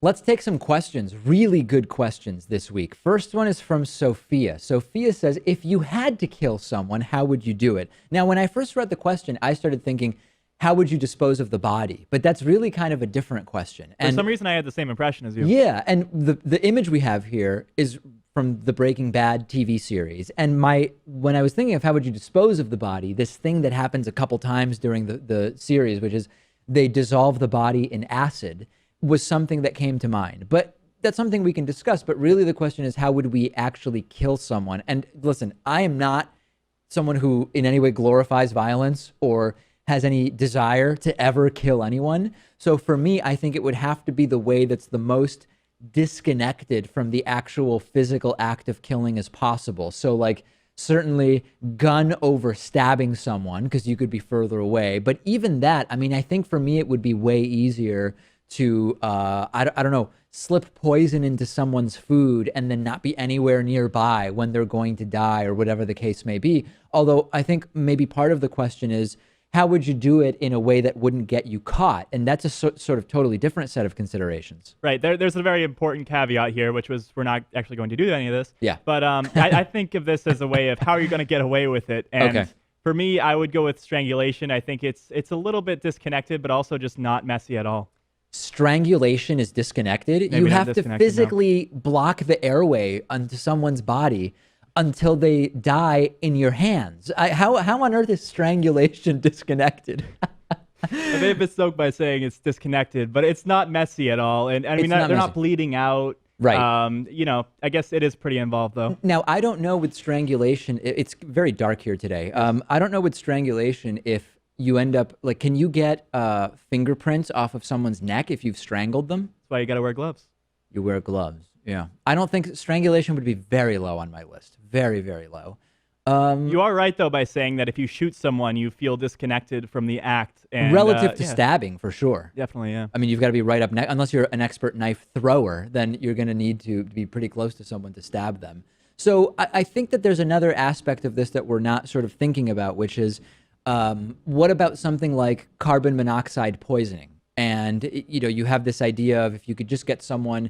Let's take some questions, really good questions this week. First one is from Sophia. Sophia says, if you had to kill someone, how would you do it? Now, when I first read the question, I started thinking, how would you dispose of the body? But that's really kind of a different question. For some reason, I had the same impression as you. Yeah, and the image we have here is from the Breaking Bad TV series. And when I was thinking of how would you dispose of the body, this thing that happens a couple times during the series, which is they dissolve the body in acid, was something that came to mind. But that's something we can discuss. But really the question is, how would we actually kill someone? And listen, I am not someone who in any way glorifies violence or has any desire to ever kill anyone. So for me, I think it would have to be the way that's the most disconnected from the actual physical act of killing as possible. So like certainly gun over stabbing someone because you could be further away. But even that, I mean, I think for me, it would be way easier to, I don't know, slip poison into someone's food and then not be anywhere nearby when they're going to die or whatever the case may be. Although I think maybe part of the question is, how would you do it in a way that wouldn't get you caught? And that's a sort of totally different set of considerations. Right. There's a very important caveat here, which was we're not actually going to do any of this. Yeah. But I think of this as a way of how are you going to get away with it? And okay. For me, I would go with strangulation. I think it's a little bit disconnected, but also just not messy at all. Strangulation is disconnected. Maybe you have to physically block the airway onto someone's body until they die in your hands. How on earth is strangulation disconnected? I may have misspoke by saying it's disconnected, but it's not messy at all. And I mean, they're not bleeding out. Right. I guess it is pretty involved, though. Now, I don't know with strangulation. It's very dark here today. I don't know with strangulation if you end up, like, can you get fingerprints off of someone's neck if you've strangled them? That's why you got to wear gloves. You wear gloves. Yeah. I don't think strangulation would be very low on my list. Very, very low. You are right, though, by saying that if you shoot someone, you feel disconnected from the act. And, relative to stabbing, for sure. Definitely, yeah. I mean, you've got to be right up next. Unless you're an expert knife thrower, then you're going to need to be pretty close to someone to stab them. So I think that there's another aspect of this that we're not sort of thinking about, which is what about something like carbon monoxide poisoning? And, you have this idea of if you could just get someone,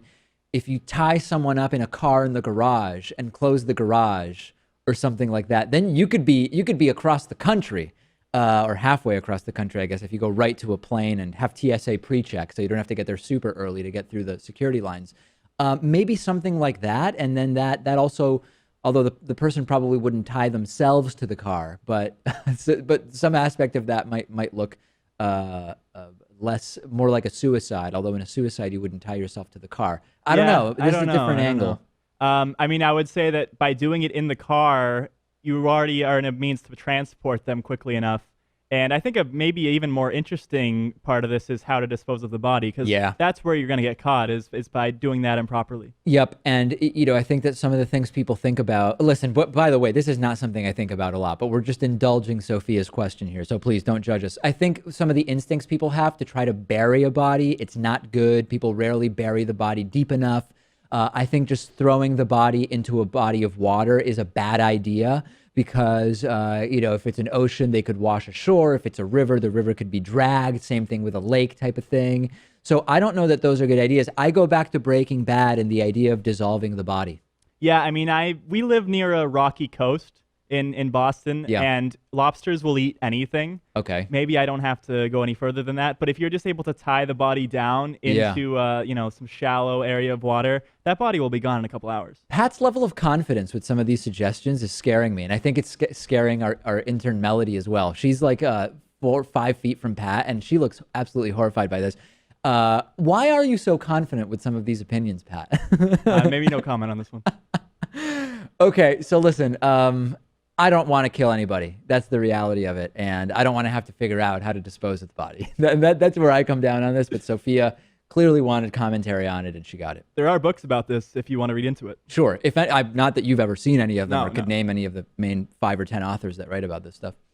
if you tie someone up in a car in the garage and close the garage or something like that, then you could be across the country or halfway across the country, I guess, if you go right to a plane and have TSA pre-check so you don't have to get there super early to get through the security lines. Maybe something like that. And then that also, although the person probably wouldn't tie themselves to the car, but some aspect of that might look more like a suicide, although in a suicide you wouldn't tie yourself to the car. I don't know. This is a different angle. I mean, I would say that by doing it in the car, you already are in a means to transport them quickly enough. And I think a maybe even more interesting part of this is how to dispose of the body, because that's where you're going to get caught is by doing that improperly. Yep. And, I think that some of the things people think about, listen, but by the way, this is not something I think about a lot, but we're just indulging Sophia's question here. So please don't judge us. I think some of the instincts people have to try to bury a body, it's not good. People rarely bury the body deep enough. I think just throwing the body into a body of water is a bad idea. Because, if it's an ocean, they could wash ashore. If it's a river, the river could be dragged. Same thing with a lake type of thing. So I don't know that those are good ideas. I go back to Breaking Bad and the idea of dissolving the body. Yeah, I mean, we live near a rocky coast in Boston, and lobsters will eat anything. Okay. Maybe I don't have to go any further than that, but if you're just able to tie the body down into some shallow area of water, that body will be gone in a couple hours. Pat's level of confidence with some of these suggestions is scaring me, and I think it's scaring our intern Melody as well. She's like 4 or 5 feet from Pat, and she looks absolutely horrified by this. Why are you so confident with some of these opinions, Pat? Maybe no comment on this one. Okay, so listen, I don't want to kill anybody. That's the reality of it. And I don't want to have to figure out how to dispose of the body. That's where I come down on this. But Sophia clearly wanted commentary on it, and she got it. There are books about this if you want to read into it. Sure. Not that you've ever seen any of them or could name any of the main 5 or 10 authors that write about this stuff.